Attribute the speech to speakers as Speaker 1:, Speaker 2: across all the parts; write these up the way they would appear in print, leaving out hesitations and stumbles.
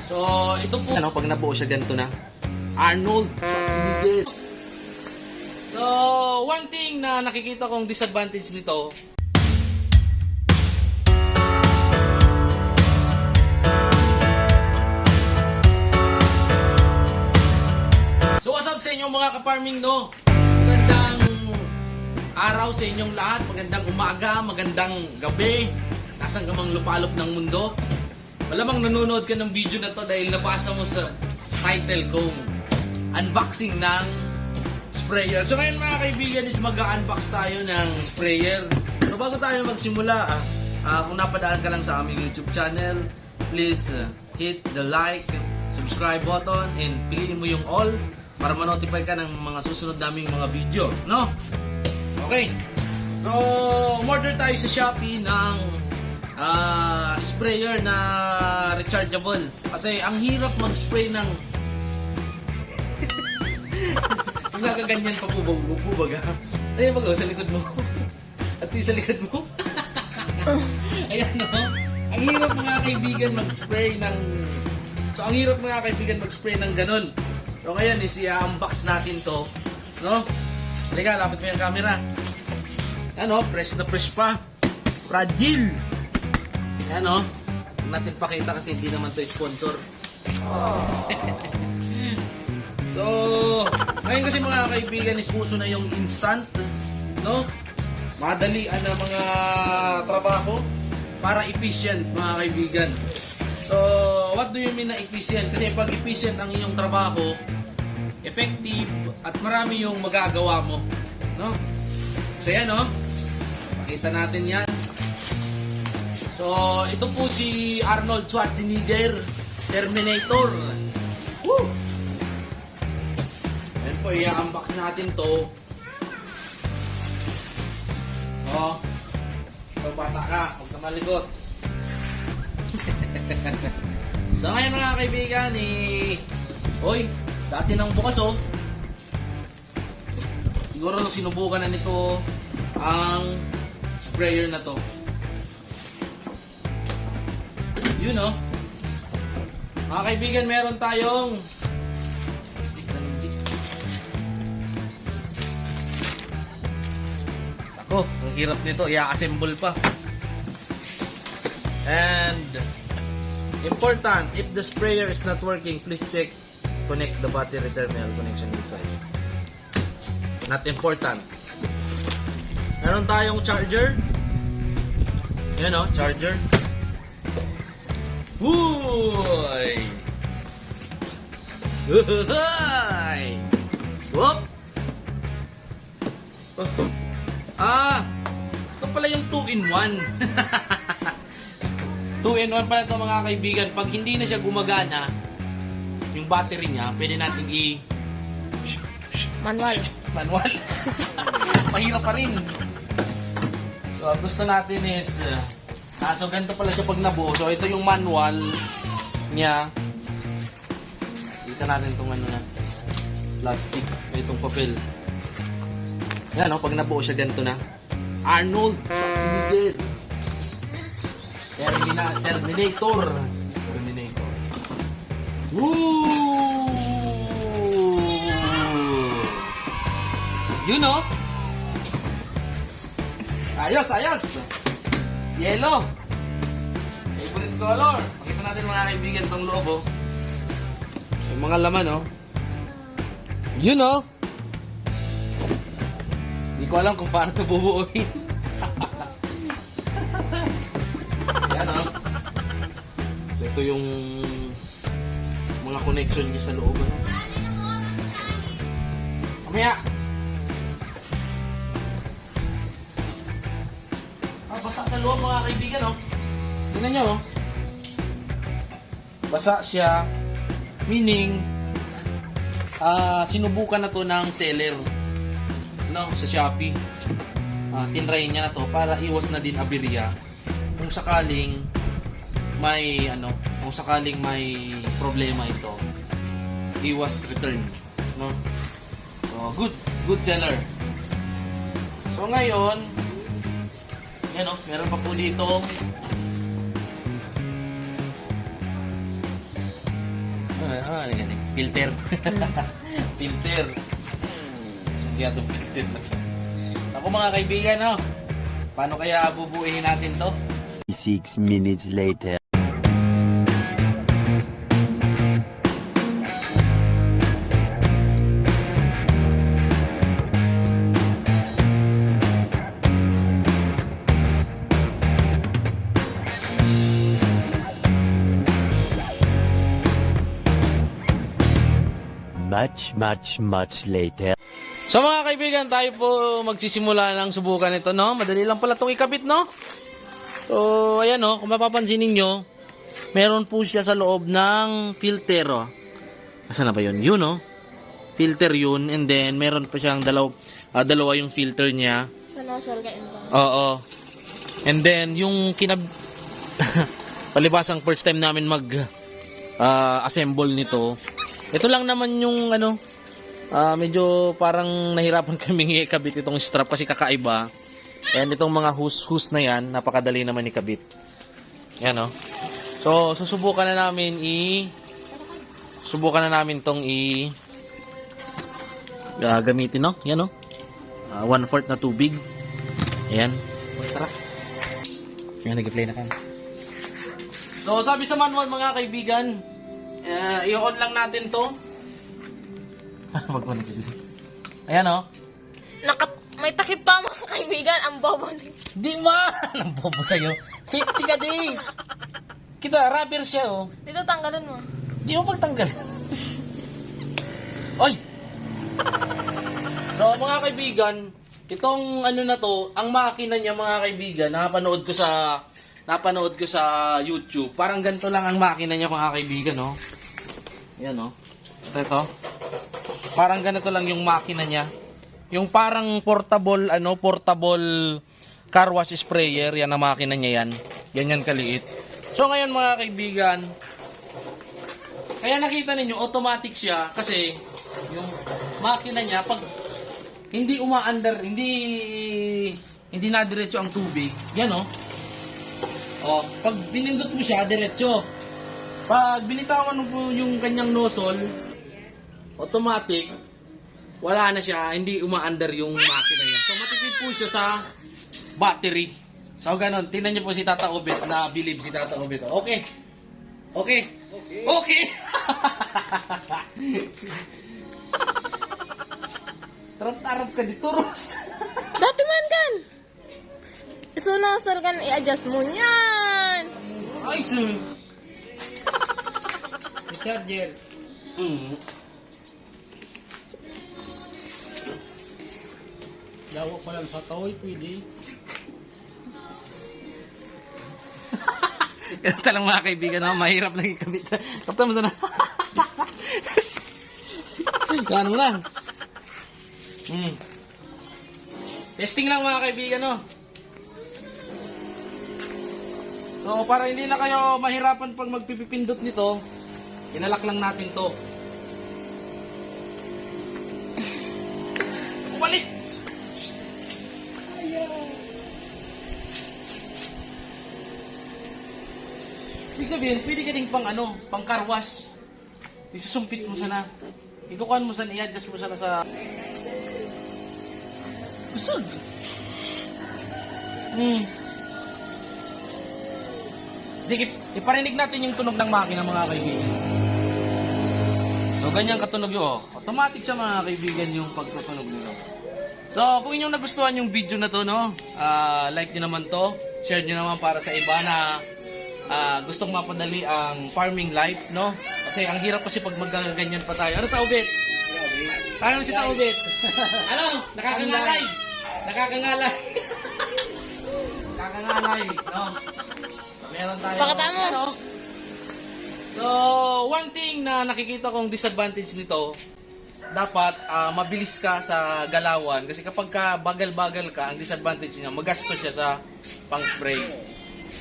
Speaker 1: So, ito po, ano, pag nabuo siya ganito na, Arnold Schwarzenegger. So, one thing na nakikita kong disadvantage nito, so what's up sa inyong mga ka-farming, no? Magandang araw sa inyong lahat, magandang umaga, magandang gabi, nasaan ka mang lupalop ng mundo. Malamang nanonood ka ng video na to dahil nabasa mo sa title kong unboxing ng sprayer. So ngayon mga kaibigan is mag-unbox tayo ng sprayer. So bago tayo magsimula, kung napadaan ka lang sa aming YouTube channel, please hit the like, subscribe button, and piliin mo yung all para ma-notify ka ng mga susunod naming mga video, no? Okay. So, umorder tayo sa Shopee ng sprayer na rechargeable. Kasi ang hirap mag-spray ng nagaganyan pa bubog ha. Ayun bago sa likod mo. At yung sa likod mo. Ayan no. Ang hirap mga kaibigan mag-spray ng ganun. So ngayon is i-unbox natin to, no? Halika, lapit mo yung camera. Ano, fresh na fresh pa. Fragile. Ano? Huwag natin pakita kasi hindi naman to sponsor. So, ngayon kasi mga kaibigan is uso na yung instant, no? Madalian na mga trabaho para efficient mga kaibigan. So, what do you mean na efficient? Kasi pag efficient ang iyong trabaho, effective at marami yung magagawa mo, no? So yan, no? Pakita natin yan. So, ito po si Arnold Schwarzenegger, Terminator. Woo! Ayan po, i-unbox natin to. Oh. So, bata ka, huwag ka maligot. So, ngayon mga kaibigan, oy, dati nang bukas, oh. Siguro sinubukan na nito ang sprayer na to. Yun, no? Mga kaibigan, meron tayong ako, ang hirap nito, i-assemble pa. And important, if the sprayer is not working, please check, connect the battery terminal connection inside. Not important. Meron tayong charger. Yan, no? Charger. Uy! Uy! Whoop! Ito pala yung 2-in-1. 2-in-1 pala ito mga kaibigan. Pag hindi na siya gumagana, yung battery niya, pwede natin
Speaker 2: manual.
Speaker 1: Mahirap pa rin. So, ang gusto natin is so ganito pala siya pag nabuo. So, ito yung manual niya. Dito natin itong ano na plastic. Itong papel. Yan, no? Pag nabuo siya ganito na. Arnold Schwarzenegger. Terminator. Woo! You know? Ayos! Yellow! Favorite color. Pakita natin mga kaibigan itong loob, oh. Yung mga laman, oh. You know? Hindi ko alam kung paano ito bubuuin. Yan, oh. So, ito yung mga connection niya sa loob, ano. Kamaya! Basa sa loob mga kaibigan, oh. Tingnan nyo, oh. Basa siya. Meaning, sinubukan na to ng seller, no, sa Shopee. Tinry niya na to para iwas na din aberya. Kung sakaling may problema ito, iwas return, no. So, good seller. So ngayon, yan, oh, meron pa po dito ano ganyan? Filter. Filter. Hindi ito filter na to. Ako mga kaibigan, no? Paano kaya bubuuin natin to?
Speaker 2: 6 minutes later. Much later.
Speaker 1: So mga kaibigan, tayo po magsisimula ng subukan ito, no? Madali lang pala itong ikabit, no? So, ayan, no? Kung mapapansin ninyo, meron po siya sa loob ng filter, oh. Asan na ba yun? Yun, no? Filter yun. And then, meron pa siyang dalawa yung filter niya.
Speaker 3: Sa nozzle kain ba?
Speaker 1: Oo. And then, yung palibasang first time namin assemble nito. Ito lang naman yung medyo parang nahirapan kaming ikabit itong strap kasi kakaiba. And itong mga hose na yan, napakadali naman ikabit. Yan, no? So, susubukan na namin tong gamitin, no? Yan, no? 1/4 na tubig. Ayan. Sarap. Yan, nag-play na kan. So, sabi sa manual mga kaibigan, i-on lang natin to. Ayan, oh.
Speaker 3: May takip pa mga kaibigan, ang bobo.
Speaker 1: Di man! Ang bobo sa'yo. Safety ka din. Kita, rubber siya, oh.
Speaker 3: Dito tanggalin mo.
Speaker 1: Di mo pagtanggal. Oy! So, mga kaibigan, itong na to, ang makina niya mga kaibigan, napanood ko sa YouTube. Parang ganito lang ang makina niya mga kaibigan, no? Yan, no? Ito. Parang ganito lang yung makina niya. Yung parang portable car wash sprayer, yan ang makina niya yan. Ganyan kaliit. So ngayon mga kaibigan, kaya nakita ninyo automatic siya kasi yung makina niya pag hindi umaandar, hindi na-diretso ang tubig. Yan, oh. Oh, pag binindot mo siya, diretso. Pag binitawan mo yung kanyang nozzle, automatic, wala na siya, hindi umaandar yung makina niya. So, matipid po siya sa battery. So, ganun. Tingnan niyo po si Tata Obet, na-believe si Tata Obet. Okay. Okay. Okay. Tarap-tarap ka dito, Ros.
Speaker 3: Dati man kan. So, nozzle kan, i-adjust mo yan.
Speaker 1: Ay, sir.
Speaker 4: Charger. Dawa pa lang sa taoy, pwede.
Speaker 1: Ganun talang mga kaibigan, no? Mahirap lang ikabit. Kapta mo sana. Ganun lang. Testing lang mga kaibigan, no? So, para hindi na kayo mahirapan pag magpipindot nito, inalak lang natin to. Umalis! Ibig sabihin, pwede ka ding pang car wash. Isusumpit mo sana. Itukuhan mo sana, i-adjust mo sana sa... Busog! Sige, iparinig natin yung tunog ng makina mga kaibigan. So, ganyan katunog yun. Oh. Automatic siya mga kaibigan yung pagtutunog nyo. So, kung inyong nagustuhan yung video na to, no? Like nyo naman to. Share nyo naman para sa iba na gustong mapadali ang farming life, no? Kasi ang hirap kasi pag magaganyan pa tayo. Ano tao, Bet? Paano si tao, Bet? Ano? Nakakangalay. Nakakangalay. Nakakangalay, no? Meron tayo.
Speaker 3: Pakita mo.
Speaker 1: Ano? So, one thing na nakikita kong disadvantage nito, dapat mabilis ka sa galawan. Kasi kapag ka bagal-bagal ka, ang disadvantage niya, magastos siya sa pang-spray.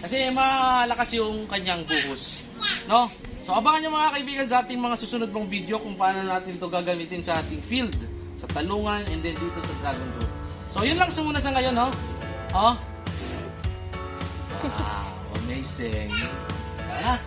Speaker 1: Kasi malakas yung kanyang buhos. No? So, abangan nyo mga kaibigan sa ating mga susunod mong video kung paano natin to gagamitin sa ating field, sa talungan, and then dito sa dragon fruit. So, yun lang muna sa ngayon, no? Oh? Wow, amazing. Sana.